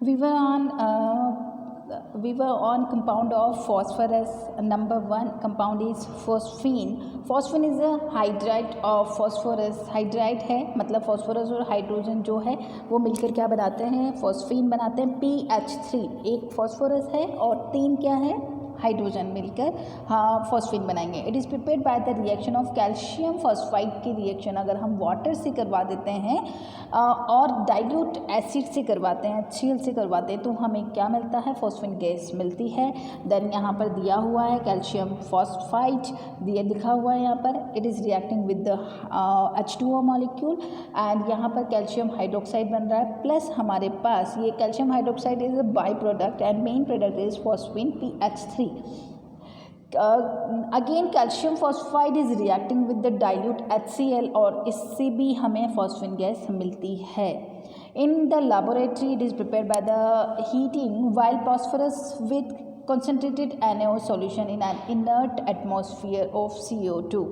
We were on compound of phosphorus. Number 1 compound is phosphine. Phosphine is a hydride of phosphorus. Hydride है मतलब phosphorus और hydrogen जो है वो मिलकर क्या बनाते हैं, phosphine बनाते हैं PH3. एक phosphorus है और 3 क्या है, हाइड्रोजन मिलकर फॉस्फीन बनाएंगे. It is prepared by the reaction of calcium phosphide की रिएक्शन अगर हम वाटर से करवा देते हैं और डाइल्यूट एसिड से करवाते हैं, HCl से करवाते हैं, तो हमें क्या मिलता है, फॉस्फीन गैस मिलती है. देन यहाँ पर दिया हुआ है कैल्शियम फॉस्फाइड दिया लिखा हुआ है यहाँ पर. It is reacting with the H2O molecule and यहाँ पर कैल्शियम हाइड्रोक्साइड बन रहा है. प्लस हमारे पास ये calcium hydroxide is a by product and main product is phosphine PH3. Again calcium phosphide is reacting with the dilute HCl और इससे भी हमें फॉस्फीन गैस मिलती है. In the laboratory it is prepared by the heating while phosphorus with concentrated NaO solution in an inert atmosphere of CO2.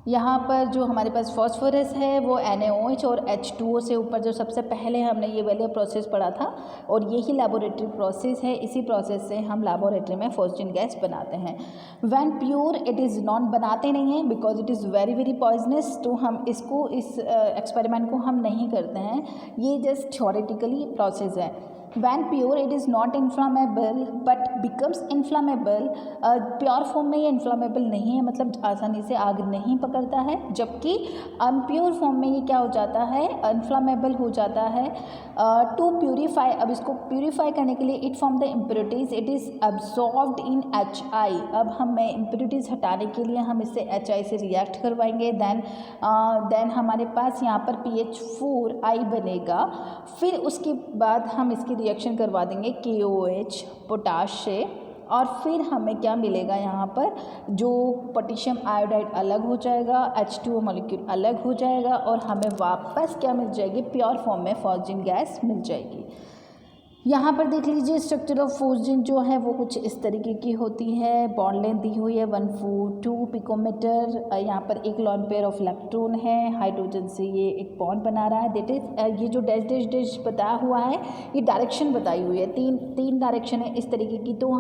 यहाँ पर जो हमारे पास फॉस्फोरस है वो NaOH और H2O से ऊपर जो सबसे पहले हमने ये वाले प्रोसेस पढ़ा था और यही लैबोरेटरी प्रोसेस है. इसी प्रोसेस से हम लैबोरेटरी में फॉस्फीन गैस बनाते हैं. When pure it is non बनाते नहीं हैं because it is very very poisonous. तो हम इसको इस एक्सपेरिमेंट को हम नहीं करते हैं, ये जस्ट थ्योरेटिकली प्रोसेस है. When pure it is not inflammable but becomes inflammable. Pure form में ये इन्फ्लामेबल नहीं है मतलब आसानी से आग नहीं पकड़ता है, जबकि अनप्योर फॉर्म में ये क्या हो जाता है, इन्फ्लामेबल हो जाता है. टू प्यूरीफाई, अब इसको प्यूरीफाई करने के लिए it form the impurities, it is absorbed in HI. अब हमें इम्प्योरिटीज़ हटाने के लिए हम इससे HI से रिएक्ट करवाएंगे. देन हमारे पास यहाँ पर PH4I बनेगा. फिर उसके बाद हम इसकी रिएक्शन करवा देंगे KOH पोटाश से और फिर हमें क्या मिलेगा, यहाँ पर जो पोटेशियम आयोडाइड अलग हो जाएगा, H2O मॉलिक्यूल अलग हो जाएगा और हमें वापस क्या मिल जाएगी, प्योर फॉर्म में फॉस्फीन गैस मिल जाएगी. यहाँ पर देख लीजिए स्ट्रक्चर ऑफ फॉस्फीन जो है वो कुछ इस तरीके की होती है. बॉन्ड लेंथ दी हुई है 142 पिकोमीटर. यहाँ पर एक लॉन पेयर ऑफ इलेक्ट्रॉन है, हाइड्रोजन से ये एक बॉन्ड बना रहा है. दैट इज ये जो डैश डैश डैश बताया हुआ है ये डायरेक्शन बताई हुई है, तीन डायरेक्शन है इस तरीके की. तो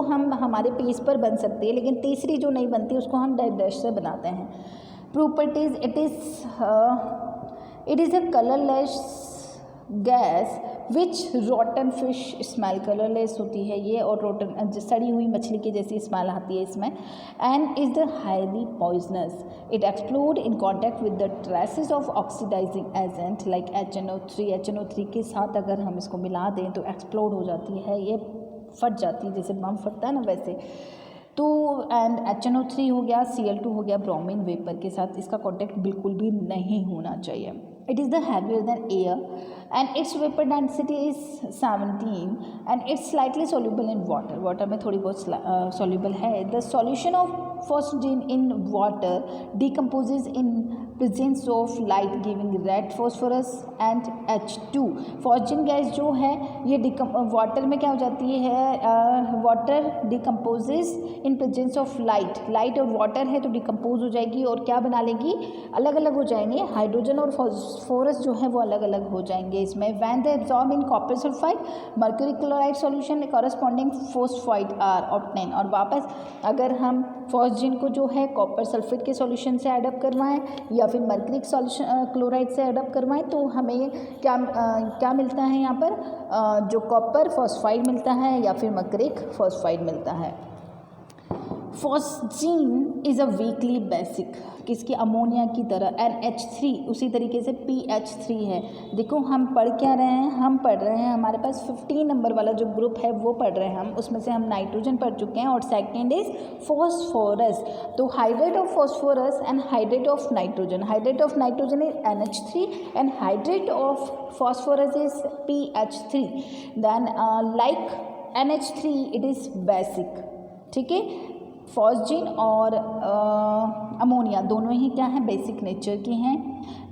हम हमारे पेज पर बन सकती है, लेकिन तीसरी जो नहीं बनती उसको हम डैश डैश से बनाते हैं. Properties, it is a colourless gas which rotten fish smell, colourless होती है ये और रोटन सड़ी हुई मछली की जैसी स्मेल आती है इसमें. And is the highly poisonous. It explode in contact with the traces of oxidising agent like HNO3 के साथ अगर हम इसको मिला दें तो एक्सप्लोड हो जाती है, ये फट जाती है जैसे बम फटता है ना वैसे. तो एंड HNO3 हो गया, Cl2 हो गया ब्रोमीन वेपर के साथ, इसका कॉन्टैक्ट बिल्कुल भी नहीं होना चाहिए. It is the heavier than air and its vapor density is 17 and it's slightly soluble in water. Water में थोड़ी बहुत soluble है. The solution of phosphine in water decomposes in presence of light giving red phosphorus and H2. Phosphine gas जो है ये water में क्या हो जाती है, water decomposes in presence of light और वाटर है तो डिकम्पोज हो जाएगी और क्या बना लेगी, अलग अलग हो जाएंगे. हाइड्रोजन और फॉस्फोरस जो है वो अलग अलग हो जाएंगे इसमें. When they absorb in copper sulphide mercury chloride solution corresponding phosphide are obtain. और वापस अगर हम फॉस्फीन को जो है कॉपर सल्फेट के सॉल्यूशन से एडअप करवाएं या फिर मर्क्यूरिक सॉल्यूशन क्लोराइड से एडअप करवाएं तो हमें क्या मिलता है यहाँ पर, जो कॉपर फॉस्फाइड मिलता है या फिर मर्क्यूरिक फॉस्फाइड मिलता है. Phosphine is a weekly basic, किसकी, अमोनिया की तरह. NH3 उसी तरीके से PH3 है. देखो हम पढ़ क्या रहे हैं, हम पढ़ रहे हैं हमारे पास 15 नंबर वाला जो ग्रुप है वो पढ़ रहे हैं हम, उसमें से हम नाइट्रोजन पढ़ चुके हैं और सेकेंड इज फॉस्फोरस. तो hydrate of phosphorus and hydrate of nitrogen, hydrate of nitrogen is NH3 and hydrate of phosphorus is PH3. Then like NH3 it is basic. ठीक है, फॉस्फीन और अमोनिया दोनों ही क्या हैं, बेसिक नेचर की हैं.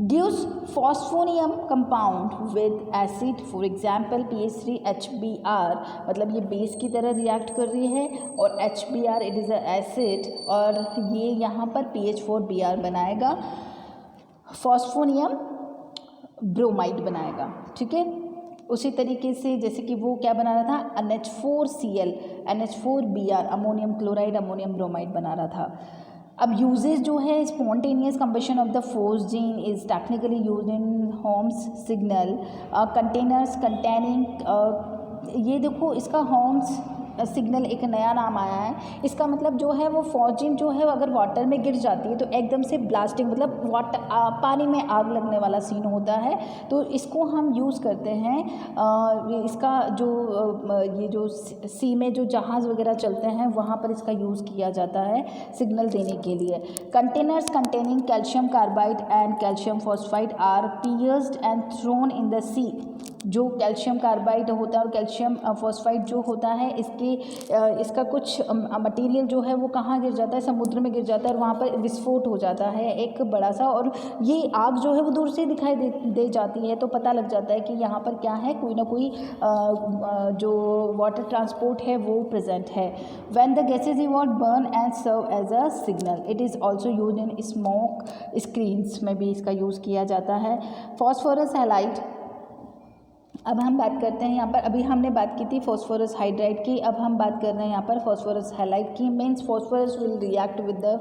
Gives phosphonium compound with acid, for example PH3HBr, मतलब ये बेस की तरह रिएक्ट कर रही है और HBr it is a acid और ये यहाँ पर PH4Br बनाएगा. फॉस्फोनियम ब्रोमाइड बनाएगा, ठीक है। उसी तरीके से जैसे कि वो क्या बना रहा था, NH4Cl NH4Br ammonium chloride ammonium bromide बना रहा था। अब यूजेज जो है, spontaneous combustion of the phosgene is technically use in homes signal containers containing, ये देखो इसका होम्स सिग्नल एक नया नाम आया है। इसका मतलब जो है वो फोस्जीन जो है अगर वाटर में गिर जाती है तो एकदम से ब्लास्टिंग, मतलब वाटर पानी में आग लगने वाला सीन होता है। तो इसको हम यूज़ करते हैं इसका जो ये जो सी में जो जहाज़ वगैरह चलते हैं वहाँ पर इसका यूज़ किया जाता है सिग्नल देने के लिए। Containers containing calcium carbide and calcium phosphide are pierced and thrown in the sea. जो कैल्शियम कार्बाइड होता है और कैल्शियम फॉस्फाइड जो होता है इसका कुछ मटेरियल जो है वो कहाँ गिर जाता है, समुद्र में गिर जाता है और वहाँ पर विस्फोट हो जाता है एक बड़ा सा, और ये आग जो है वो दूर से दिखाई दे जाती है। तो पता लग जाता है कि यहाँ पर क्या है, कोई ना कोई जो वाटर ट्रांसपोर्ट है वो प्रेजेंट है। When the gases evolve burn and serve as a signal, it is also use in smoke screens में भी इसका यूज़ किया जाता है। फॉस्फोरस हैलाइड, अब हम बात करते हैं यहाँ पर, अभी हमने बात की थी फॉस्फोरस हाइड्राइड की, अब हम बात कर रहे हैं यहाँ पर फॉस्फोरस हैलाइड की। Means phosphorus will react with the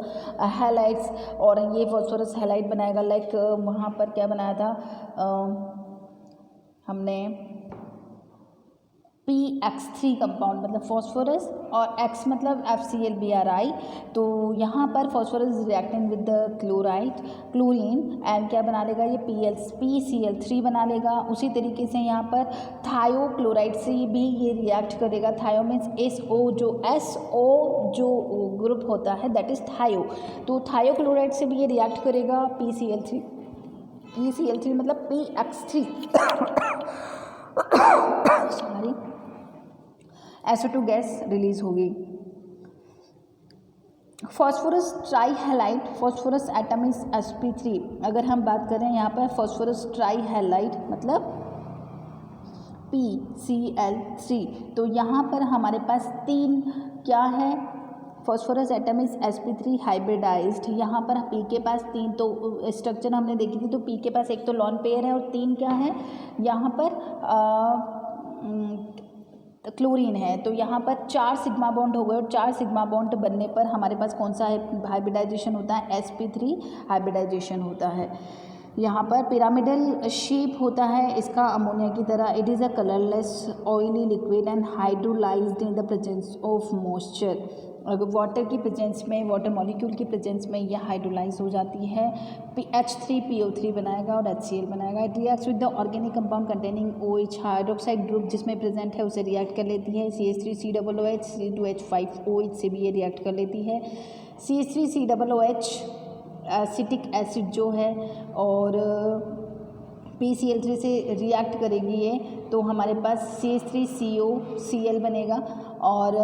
halides, और ये फॉस्फोरस हैलाइड बनाएगा। लाइक वहाँ पर क्या बनाया था हमने PX3 कंपाउंड, मतलब फॉस्फोरस, और X मतलब FClBrI। तो यहाँ पर phosphorus reacting with the chlorine and क्या बना लेगा, ये PCl3 बना लेगा। उसी तरीके से यहाँ पर थायो क्लोराइड से भी ये रिएक्ट करेगा। थायो मीन्स SO जो ग्रुप होता है दैट इज़ थायो। तो थायो क्लोराइड से भी ये रिएक्ट करेगा PCl3 मतलब PX3 sorry, SO2 gas release होगी। Phosphorus trihalide, phosphorus atom is sp3। अगर हम बात करें यहाँ पर फॉस्फोरस ट्राईहैलाइड मतलब PCl3, तो यहाँ पर हमारे पास 3 क्या है, phosphorus atom is sp3 hybridised. यहाँ पर P के पास 3 तो स्ट्रक्चर हमने देखी थी, तो P के पास एक तो लॉन पेयर है और 3 क्या है, यहाँ पर क्लोरीन है। तो यहाँ पर 4 सिग्मा बॉन्ड हो गए, और 4 सिग्मा बॉन्ड बनने पर हमारे पास कौन सा हाइब्रिडाइजेशन होता है, sp3 हाइब्रिडाइजेशन होता है। यहाँ पर पिरामिडल शेप होता है इसका अमोनिया की तरह। It is a colourless oily liquid and hydrolysed in the presence of moisture. अगर वाटर की प्रेजेंस में, वाटर मॉलिक्यूल की प्रेजेंस में यह हाइड्रोलाइज हो जाती है। H3PO3 बनाएगा और HCl बनाएगा। It reacts with the organic compound containing OH hydroxide group जिसमें प्रेजेंट है उसे रिएक्ट कर लेती है। CH3COOH C2H5OH से भी ये रिएक्ट कर लेती है। CH3COOH एसिटिक एसिड जो है, और PCl3 से रिएक्ट करेगी ये, तो हमारे पास CH3COCl बनेगा और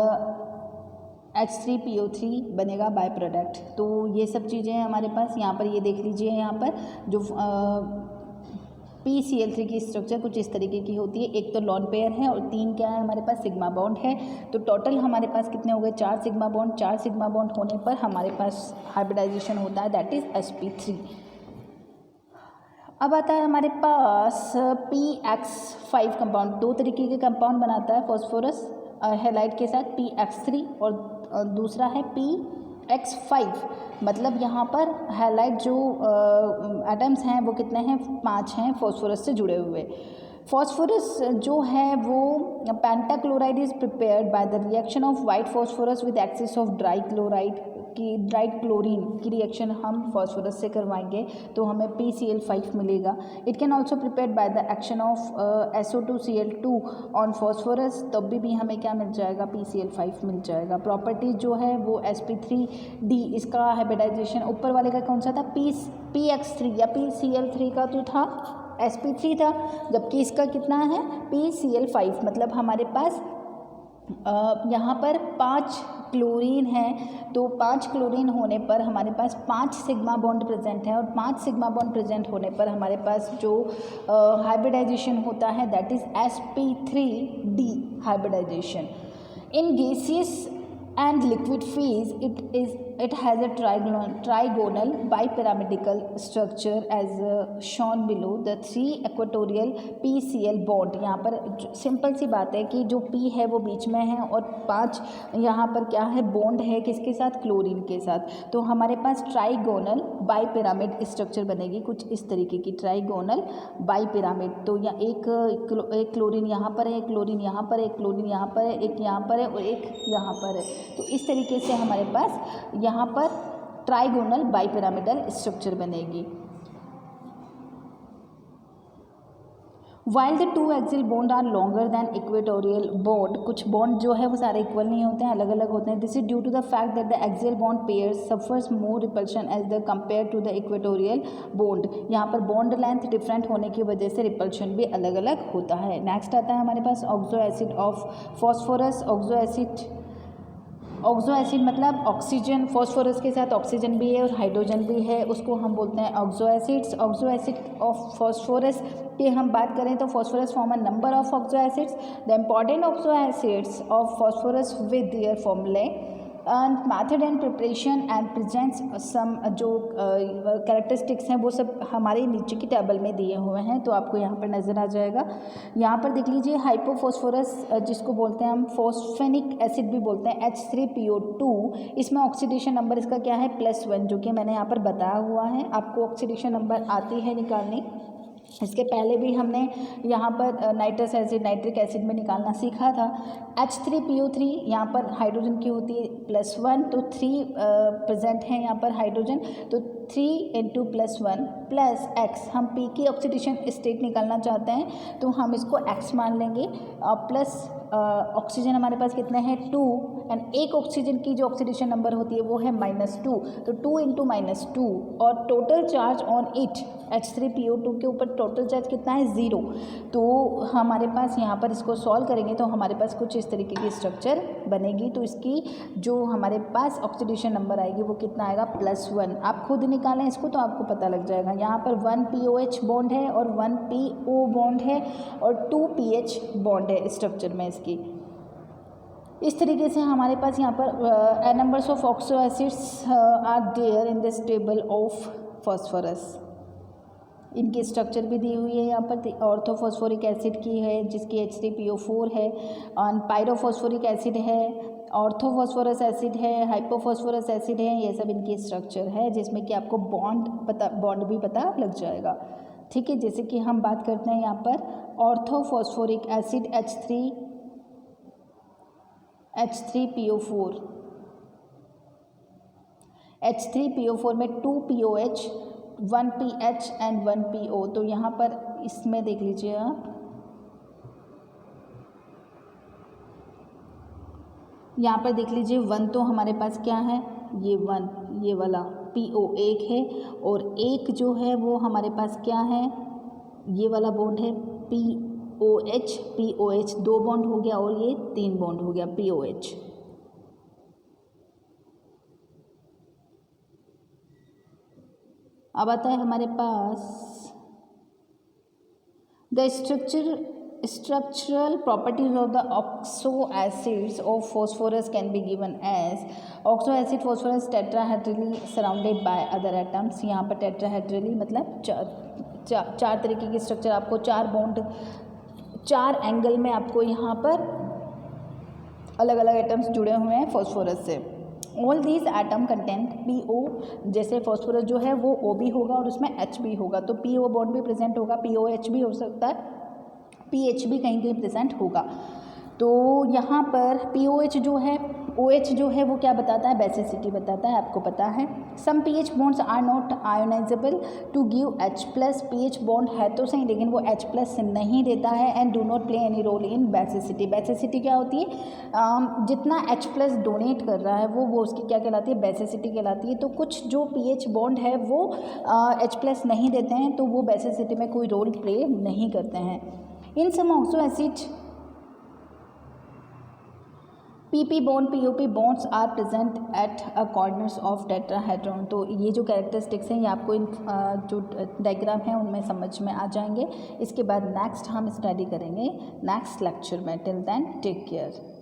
H3PO3 बनेगा बाय प्रोडक्ट। तो ये सब चीज़ें हैं हमारे पास। यहाँ पर ये देख लीजिए, यहाँ पर जो PCl3 की स्ट्रक्चर कुछ इस तरीके की होती है। एक तो लॉन पेयर है और 3 क्या है हमारे पास, सिग्मा बॉन्ड है। तो टोटल हमारे पास कितने हो गए, 4 सिग्मा बॉन्ड। 4 सिग्मा बॉन्ड होने पर हमारे पास हाइब्रिडाइजेशन होता है दैट इज़ sp3। अब आता है हमारे पास PX5 कंपाउंड। 2 तरीके के कंपाउंड बनाता है फॉस्फोरस हैलाइड के साथ, PX3 और दूसरा है PX5। मतलब यहाँ पर हैलाइड जो एटम्स हैं वो कितने हैं, 5 हैं फॉस्फोरस से जुड़े हुए। फॉस्फोरस जो है वो pentachloride is prepared by the reaction of white phosphorus with excess of dry chlorine की रिएक्शन हम फॉस्फोरस से करवाएंगे तो हमें PCl5 मिलेगा। It can also prepared by the action of SO2Cl2 on phosphorus, तब भी हमें क्या मिल जाएगा, PCl5 मिल जाएगा। प्रॉपर्टीज जो है वो sp3d, इसका हाइब्रिडाइजेशन ऊपर वाले का कौन सा था, PX3 या PCl3 का तो था sp3 था, जबकि इसका कितना है PCl5। मतलब हमारे पास यहाँ पर 5 क्लोरीन है, तो 5 क्लोरीन होने पर हमारे पास 5 सिग्मा बॉन्ड प्रेजेंट है, और 5 सिग्मा बॉन्ड प्रेजेंट होने पर हमारे पास जो हाइब्रिडाइजेशन होता है that is sp3d hybridisation. In gaseous and liquid phase, it has a trigonal bipyramidical structure as shown below. The 3 equatorial PCl bond, यहाँ पर सिंपल सी बात है कि जो P है वो बीच में है और 5 यहाँ पर क्या है बॉन्ड है किसके साथ, क्लोरीन के साथ। तो हमारे पास ट्राइगोनल बाइपिरामिड स्ट्रक्चर बनेगी कुछ इस तरीके की, ट्राइगोनल बाइपिरामिड। तो या एक क्लोरीन यहाँ पर है, एक क्लोरीन यहाँ पर है, एक क्लोरीन यहाँ पर है, एक यहाँ पर है और एक यहाँ पर है। तो इस तरीके से हमारे पास यहाँ पर ट्राइगोनल बाइपिरामिडल स्ट्रक्चर बनेगी। While the 2 axial bond are longer than equatorial bond, कुछ बॉन्ड जो है वो सारे इक्वल नहीं होते हैं, अलग अलग होते हैं। This is due to the fact that the axial bond pairs suffers more repulsion as the compare to the equatorial bond. यहाँ पर बॉन्ड लेंथ डिफरेंट होने की वजह से रिपल्शन भी अलग अलग होता है। नेक्स्ट आता है हमारे पास oxo acid of phosphorus. Oxo acid मतलब ऑक्सीजन, फॉस्फोरस के साथ ऑक्सीजन भी है और हाइड्रोजन भी है, उसको हम बोलते हैं oxo acids. Oxo acid of phosphorus की हम बात करें तो phosphorus form a number of oxo acids. The important oxo acids of phosphorus with their formulae and method and preparation and presents some, जो कैरेक्टरिस्टिक्स हैं वो सब हमारे नीचे की टेबल में दिए हुए हैं, तो आपको यहाँ पर नज़र आ जाएगा। यहाँ पर देख लीजिए हाइपोफॉस्फोरस जिसको बोलते हैं हम फॉस्फेनिक एसिड भी बोलते हैं, H3PO2, इसमें ऑक्सीडेशन नंबर इसका क्या है +1, जो कि मैंने यहाँ पर बताया हुआ है। आपको ऑक्सीडेशन नंबर आती है निकालनी। इसके पहले भी हमने यहाँ पर नाइट्रिक एसिड में निकालना सीखा था। H3PO3 यहाँ पर हाइड्रोजन की होती है +1, तो 3 प्रेजेंट है यहाँ पर हाइड्रोजन, तो 3 × +1 + X, हम P की ऑक्सीडेशन स्टेट निकालना चाहते हैं तो हम इसको X मान लेंगे, प्लस ऑक्सीजन हमारे पास कितने हैं 2, एंड एक ऑक्सीजन की जो ऑक्सीडेशन नंबर होती है वो है -2, तो 2 × -2, और total charge on it H3PO2 के ऊपर टोटल चार्ज कितना है 0। तो हमारे पास यहाँ पर इसको सॉल्व करेंगे तो हमारे पास कुछ इस तरीके की स्ट्रक्चर बनेगी। तो इसकी जो हमारे पास ऑक्सीडेशन नंबर आएगी वो कितना आएगा +1। आप खुद निकालें इसको तो आपको पता लग जाएगा। यहाँ पर 1 POH बॉन्ड है और 1 PO बॉन्ड है और 2 PH बॉन्ड है स्ट्रक्चर में इसकी। इस तरीके से हमारे पास यहाँ पर numbers of oxo acids are there in this table of phosphorus. इनकी स्ट्रक्चर भी दी हुई है यहाँ पर। ऑर्थोफॉस्फोरिक एसिड की है जिसकी H3PO4 है, और पायरोफॉस्फोरिक एसिड है, ऑर्थोफॉस्फोरस एसिड है, हाइपोफॉस्फोरस एसिड है, ये सब इनकी स्ट्रक्चर है जिसमें कि आपको बॉन्ड भी पता लग जाएगा। ठीक है, जैसे कि हम बात करते हैं यहाँ पर ऑर्थोफॉस्फोरिक एसिड H3PO4 में 2 POH 1 PH एंड 1 PO। तो यहाँ पर इसमें देख लीजिए आप, यहाँ पर देख लीजिए 1 तो हमारे पास क्या है, ये 1 ये वाला PO एक है, और एक जो है वो हमारे पास क्या है, ये वाला बॉन्ड है POH 2 बॉन्ड हो गया और ये 3 बॉन्ड हो गया POH। अब आता है हमारे पास the structural properties of the oxo acids of phosphorus can be given as oxo acid phosphorus tetrahedrally surrounded by other atoms। यहाँ पर tetrahedrally मतलब चार तरीके की स्ट्रक्चर, आपको 4 बॉन्ड 4 एंगल में आपको यहाँ पर अलग अलग एटम्स जुड़े हुए हैं फॉस्फोरस से। All these atom content PO, जैसे फॉस्फोरस जो है वो O भी होगा और उसमें H भी होगा, तो PO बॉन्ड भी प्रेजेंट होगा, POH भी हो सकता है, PH भी कहीं कहीं प्रेजेंट होगा। तो यहाँ पर POH जो है OH जो है वो क्या बताता है, बेसिसिटी बताता है, आपको पता है। Some PH bonds are not ionisable to give H+। PH bond है तो सही लेकिन वो H+ नहीं देता है, and do not play any role in basicity. Basicity क्या होती है, जितना H+ डोनेट कर रहा है वो उसकी क्या कहलाती है, बेसिसिटी कहलाती है। तो कुछ जो PH बॉन्ड है वो H+ नहीं देते हैं तो वो बेसिसिटी में कोई रोल प्ले नहीं करते हैं। In some oxo acid PP bond POP bonds are present at a corners of tetrahedron. तो ये जो कैरेक्टरिस्टिक्स हैं ये आपको इन जो डायग्राम हैं उनमें समझ में आ जाएंगे। इसके बाद नेक्स्ट हम स्टडी करेंगे नेक्स्ट लेक्चर में। Till then take care.